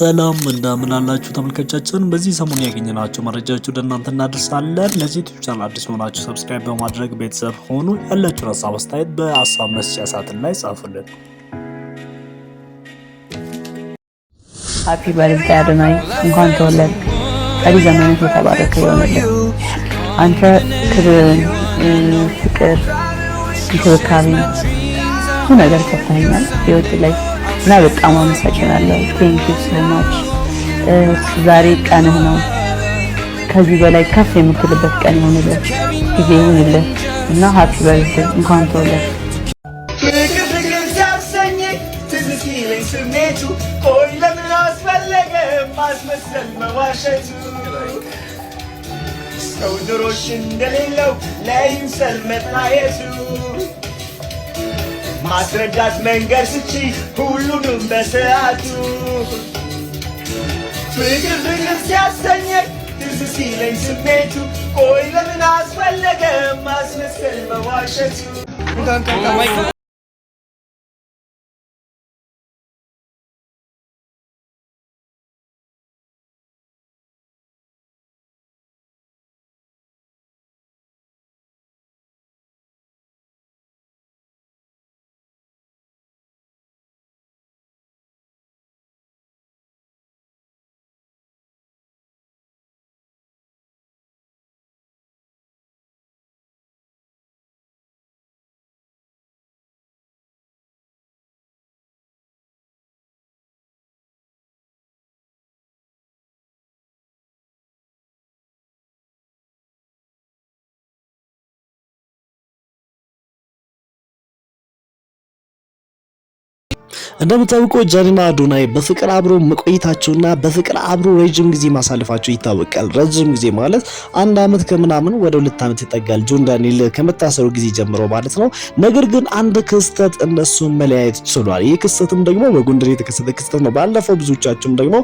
ሰላም እንደምን አላችሁ ተመልካቾቻችን። በዚህ ሰሞን ያገኘናቸው መረጃዎች ወደ እናንተ እናደርሳለን። ለዚህ ዩቲዩብ ቻናል አዲስ ሆናችሁ ሰብስክራይብ በማድረግ ቤተሰብ ሆኑ። ያላችሁን ሀሳብ አስተያየት በሀሳብ መስጫ ሳጥን ላይ ጻፉልን። ሃፒ በርዝዴይ አዶናይ፣ እንኳን ተወለድክ። ቀሪ ዘመንህ የተባረከ ይሆንልህ። አንተ ክብርን፣ ፍቅር፣ እንክብካቤ ብዙ ነገር ሰጥተኸኛል ህይወት ላይ እና በጣም አመሰግናለሁ። ቴንክ ዩ ሶ ማች። ዛሬ ቀንህ ነው። ከዚህ በላይ ከፍ የምትልበት ቀን ይሁንልህ፣ ጊዜ ይሁንልህ እና ሃፒ በርዝዴይ፣ እንኳን ተወለድክ። ፍቅር ሲያሰኝ ትዝ ሲለኝ ስሜቱ፣ ቆይ ለምን አስፈለገ ማስመሰል መዋሸቱ? ሰው ድሮሽ እንደሌለው ለይምሰል መታየቱ፣ ማስረዳት መንገድ ስቺ ሁሉንም በሰዓቱ። ፍቅር ሲያሰኝ ትዝ ሲለኝ ስሜቱ፣ ቆይ ለምን አስፈለገ ማስመሰል መዋሸቱ? እንደምታውቁት ጃኒና አዶናይ በፍቅር አብሮ መቆየታቸውና በፍቅር አብሮ ረጅም ጊዜ ማሳለፋቸው ይታወቃል። ረጅም ጊዜ ማለት አንድ አመት ከምናምን ወደ 2 አመት ይጠጋል፣ ጆን ዳንኤል ከመታሰሩ ጊዜ ጀምሮ ማለት ነው። ነገር ግን አንድ ክስተት እነሱን መለያየት ችሏል። ይህ ክስተትም ደግሞ በጎንደር የተከሰተ ክስተት ነው። ባለፈው ብዙዎቻችሁም ደግሞ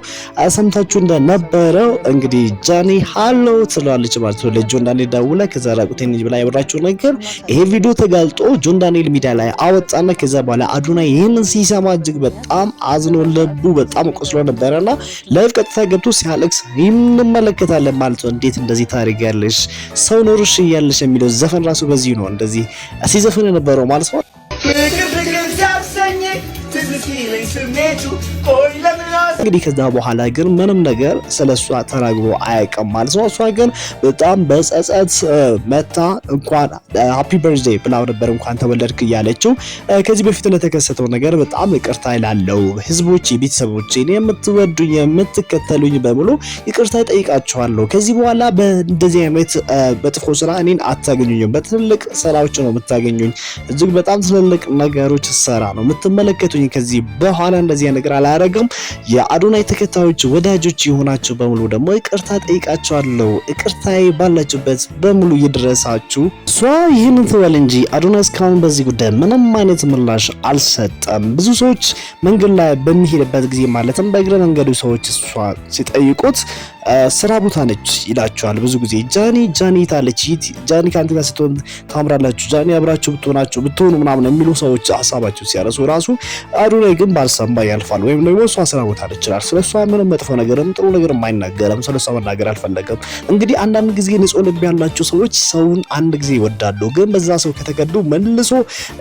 ሰምታችሁ እንደነበረው እንግዲህ ጃኒ ሃሎ ትላለች ማለት ነው ለጆን ዳንኤል ደውላ ከዛ ራቁቴን ብላ ያወራችው ነገር ይሄ ቪዲዮ ተጋልጦ ጆን ዳንኤል ሚዲያ ላይ አወጣና ከዛ በኋላ አዶናይ ይሄንን ሲሰማ እጅግ በጣም አዝኖ ልቡ በጣም ቆስሎ ነበርና ላይቭ ቀጥታ ገብቶ ሲያለቅስ እንመለከታለን ማለት ነው። እንዴት እንደዚህ ታሪክ ያለሽ ሰው ኖርሽ ያለሽ የሚለው ዘፈን ራሱ በዚህ ነው እንደዚህ ሲዘፈን የነበረው ማለት ነው። እንግዲህ ከዛ በኋላ ግን ምንም ነገር ስለሷ ተናግሮ አያውቅም ማለት ነው። እሷ ግን በጣም በጸጸት መታ እንኳን ሃፒ በርዝዴይ ብላው ነበር እንኳን ተወለድክ እያለችው ከዚህ በፊት ለተከሰተው ነገር በጣም ይቅርታ ይላለው። ህዝቦች፣ ቤተሰቦች፣ እኔ የምትወዱኝ የምትከተሉኝ በሙሉ ይቅርታ ጠይቃችኋለሁ። ከዚህ በኋላ በእንደዚህ አይነት በጥፎ ስራ እኔን አታገኙኝም። በትልቅ ስራዎች ነው የምታገኙኝ። እጅግ በጣም ትልልቅ ነገሮች ሰራ ነው የምትመለከቱኝ። ከዚህ በኋላ እንደዚህ ነገር አላረግም። የአዶናይ ተከታዮች ወዳጆች የሆናችሁ በሙሉ ደግሞ ይቅርታ ጠይቃችኋለሁ። ይቅርታዬ ባላችሁበት በሙሉ ይድረሳችሁ። እሷ ይህንን ትበል እንጂ አዶናይ እስካሁን በዚህ ጉዳይ ምንም አይነት ምላሽ አልሰጠም። ብዙ ሰዎች መንገድ ላይ በሚሄድበት ጊዜ ማለትም በእግረ መንገዱ ሰዎች እሷ ሲጠይቁት ስራ ቦታ ነች ይላቸዋል። ብዙ ጊዜ ጃኒ ታለች፣ ጃኒ ካንተ ጋር ስትሆን ታምራላችሁ፣ ጃኒ አብራችሁ ብትሆኑ ምናምን የሚሉ ሰዎች ሐሳባቸው ሲያረሱ ራሱ አዶናይ ግን ባልሰማ ያልፋል። ወይም ደግሞ እሷ ስራ ቦታ ነች ይችላል። ስለሷ ምንም መጥፎ ነገርም ጥሩ ነገርም አይናገርም። ስለሷ መናገር አልፈለገም። እንግዲህ አንዳንድ ጊዜ ንጹህ ልብ ያላቸው ሰዎች ሰውን አንድ ጊዜ ይወዳሉ፣ ግን በዛ ሰው ከተከዱ መልሶ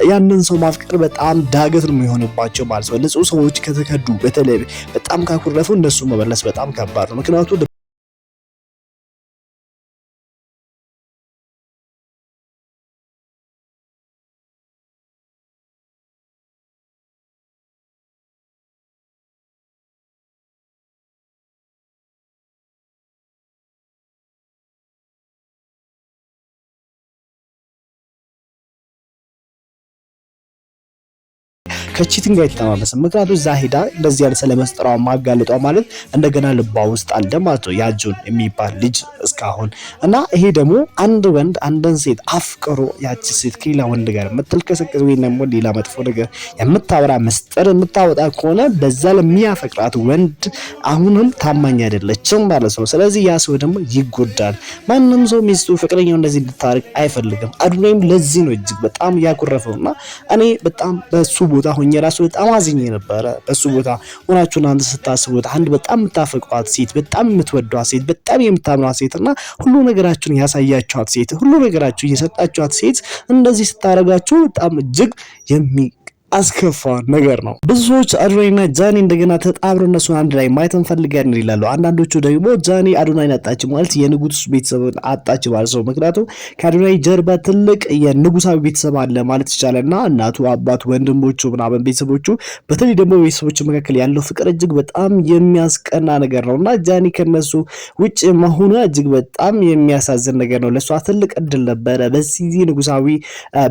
ያንን ሰው ማፍቀር በጣም ዳገት ነው የሚሆንባቸው ማለት ነው። ንጹህ ሰዎች ከተከዱ በተለይ በጣም ካኩረፉ እነሱ መመለስ በጣም ከባድ ነው። ምክንያቱም ከቺቲንግ ጋር አይተማመስም። ምክንያቱም እዛ ሄዳ እንደዚህ ያለ ስለመስጠራው ማጋለጧ ማለት እንደገና ልቧ ውስጥ አለ ማለት ነው ያጁን የሚባል ልጅ እስካሁን እና ይሄ ደግሞ አንድ ወንድ አንድን ሴት አፍቅሮ ያቺ ሴት ከሌላ ወንድ ጋር የምትልከሰከስ ወይ ደግሞ ሌላ መጥፎ ነገር የምታወራ መስጠር የምታወጣ ከሆነ በዛ ለሚያፈቅራት ወንድ አሁንም ታማኝ አይደለችም ማለት ነው። ስለዚህ ያ ሰው ደግሞ ይጎዳል። ማንም ሰው ሚስቱ ፍቅረኛው እንደዚህ እንድታርቅ አይፈልግም። አዶናይም ለዚህ ነው እጅግ በጣም ያኮረፈውና እኔ በጣም በሱ ቦታ ሆኜ ራሱ በጣም አዝኜ ነበረ። በሱ ቦታ ሆናችሁ እናንተ ስታስቡት አንድ በጣም የምታፈቅሯት ሴት፣ በጣም የምትወዷት ሴት፣ በጣም የምታምኗት ሴት እና ሁሉ ነገራችሁን ያሳያችኋት ሴት፣ ሁሉ ነገራችሁ እየሰጣችኋት ሴት እንደዚህ ስታረጋችሁ በጣም እጅግ አስከፋ ነገር ነው። ብዙ ሰዎች አዶናይና ጃኒ እንደገና ተጣብረው እነሱን አንድ ላይ ማየት እንፈልጋለን ይላሉ። አንዳንዶቹ ደግሞ ጃኒ አዶናይን አጣች ማለት የንጉስ ቤተሰብን አጣች ማለት ነው። ምክንያቱም ከአዶናይ ጀርባ ትልቅ የንጉሳዊ ቤተሰብ አለ ማለት ይቻላልና እናቱ፣ አባቱ፣ ወንድሞቹ ምናምን ቤተሰቦቹ፣ በተለይ ደግሞ ቤተሰቦቹ መካከል ያለው ፍቅር እጅግ በጣም የሚያስቀና ነገር ነውና ጃኒ ከነሱ ውጭ መሆኗ እጅግ በጣም የሚያሳዝን ነገር ነው። ለሷ ትልቅ እድል ነበረ። በዚህ ንጉሳዊ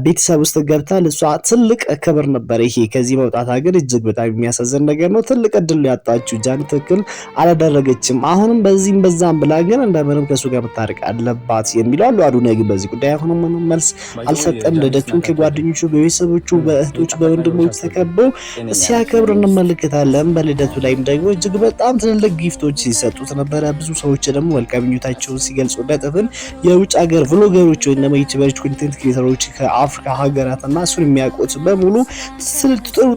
ቤተሰብ ውስጥ ገብታ ለሷ ትልቅ ክብር ነበር። ይሄ ከዚህ መውጣት ግን እጅግ በጣም የሚያሳዝን ነገር ነው። ትልቅ እድል ያጣችው ጃኒ ትክክል አላደረገችም። አሁንም በዚህም በዛም ብላ ግን እንደምንም ከሱ ጋር መታረቅ አለባት የሚለው አሉ። አዶናይ ግን በዚህ ጉዳይ አሁንም ምንም መልስ አልሰጠም። ልደቱን ከጓደኞቹ፣ በቤተሰቦቹ፣ በእህቶቹ፣ በወንድሞቹ ተከበው ሲያከብር እንመለከታለን። በልደቱ ላይም ደግሞ እጅግ በጣም ትልልቅ ጊፍቶች ሲሰጡት ነበረ። ብዙ ሰዎች ደግሞ መልካም ምኞታቸውን ሲገልጹ እንደጥፍን የውጭ ሀገር ቭሎገሮች ወይ ደግሞ ዩቲዩበሮች፣ ኮንቴንት ክሬተሮች ከአፍሪካ ሀገራትና እሱን የሚያውቁት በሙሉ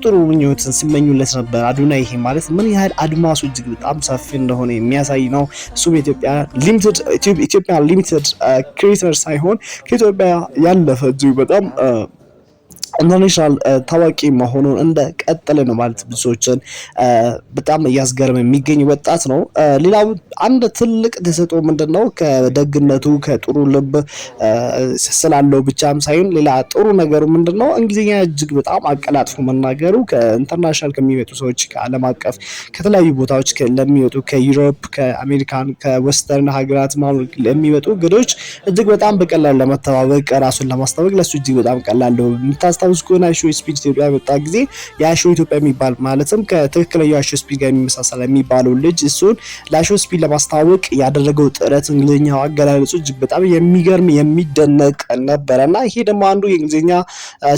ጥሩ ምኞትን ሲመኙለት ነበር። አዶናይ ይሄ ማለት ምን ያህል አድማሱ እጅግ በጣም ሰፊ እንደሆነ የሚያሳይ ነው። እሱም ኢትዮጵያ ሊሚትድ ክሬተር ሳይሆን ከኢትዮጵያ ያለፈ እጅግ በጣም ኢንተርናሽናል ታዋቂ መሆኑን እንደቀጠለ ነው ማለት ብዙ ሰዎችን በጣም እያስገረመ የሚገኝ ወጣት ነው። ሌላው አንድ ትልቅ ተሰጥኦ ምንድነው ከደግነቱ ከጥሩ ልብ ስላለው ብቻም ሳይሆን ሌላ ጥሩ ነገሩ ምንድነው እንግሊዝኛ እጅግ በጣም አቀላጥፎ መናገሩ። ከኢንተርናሽናል ከሚመጡ ሰዎች ከዓለም አቀፍ ከተለያዩ ቦታዎች ለሚመጡ ከዩሮፕ፣ ከአሜሪካን፣ ከዌስተርን ሀገራት ለሚመጡ እንግዶች እጅግ በጣም በቀላሉ ለመተዋወቅ ራሱን ለማስተዋወቅ ለሱ እጅግ በጣም ቀላል ነው። ታስታውስ ከሆነ አሾ ስፒድ ኢትዮጵያ የመጣ ጊዜ የአሾ ኢትዮጵያ የሚባል ማለትም ከትክክለኛው አሾ ስፒድ ጋር የሚመሳሰል የሚባለው ልጅ እሱን ለአሾ ስፒድ ለማስተዋወቅ ያደረገው ጥረት እንግሊዝኛው አገላለጹ እጅግ በጣም የሚገርም የሚደነቅ ነበረና ይሄ ደግሞ አንዱ የእንግሊዝኛ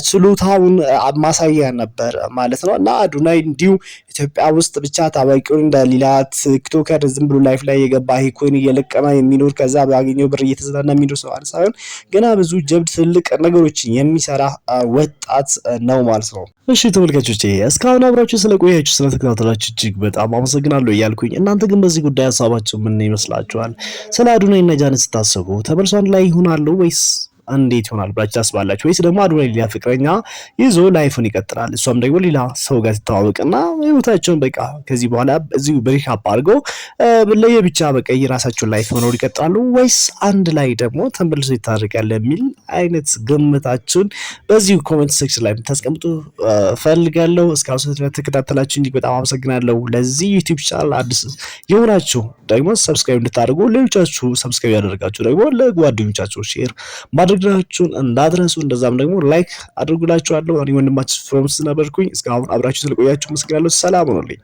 ችሎታውን ማሳያ ነበር ማለት ነው። እና አዶናይ እንዲሁ ኢትዮጵያ ውስጥ ብቻ ታዋቂውን እንደ ሌላ ቲክቶከር ዝም ብሎ ላይፍ ላይ የገባ ኮይን እየለቀመ የሚኖር ከዛ ባገኘው ብር እየተዝናና የሚኖር ሰው ሳይሆን ገና ብዙ ጀብድ ትልቅ ነገሮችን የሚሰራ ወጣት ነው ማለት ነው። እሺ ተመልካቾቼ እስካሁን አብራችሁ ስለቆያችሁ ስለተከታተላችሁ እጅግ በጣም አመሰግናለሁ እያልኩኝ እናንተ ግን በዚህ ጉዳይ ሀሳባችሁ ምን ይመስላችኋል? ስለ አዶናይ እና ጃኒ ስታስቡ ተመልሶ አንድ ላይ ይሆናሉ ወይስ እንዴት ይሆናል ብላችሁ ታስባላችሁ? ወይስ ደግሞ አዶናይ ሌላ ፍቅረኛ ይዞ ላይፉን ይቀጥላል፣ እሷም ደግሞ ሌላ ሰው ጋር ትተዋወቅና ህይወታቸውን በቃ ከዚህ በኋላ እዚሁ ብሬክአፕ አድርገው ለየብቻ በቃ የራሳቸውን ላይፍ መኖር ይቀጥላሉ? ወይስ አንድ ላይ ደግሞ ተመልሶ ይታረቃል የሚል አይነት ግምታችሁን በዚሁ ኮሜንት ሴክሽን ላይ ታስቀምጡ ፈልጋለሁ። እስካሁን ስለተከታተላችሁ እንዲህ በጣም አመሰግናለሁ። ለዚህ ዩቲዩብ ቻናል አዲስ የሆናችሁ ደግሞ ሰብስክራይብ እንድታደርጉ፣ ሌሎቻችሁ ሰብስክራይብ ያደረጋችሁ ደግሞ ለጓደኞቻችሁ ሼር ማድረጋችሁን እንዳትረሱ። እንደዛም ደግሞ ላይክ አድርጉላችኋለሁ። እኔ ወንድማችሁ ፍሮምስ ነበርኩኝ። እስካሁን አብራችሁ ስለቆያችሁ አመሰግናለሁ። ሰላም ሁኑልኝ።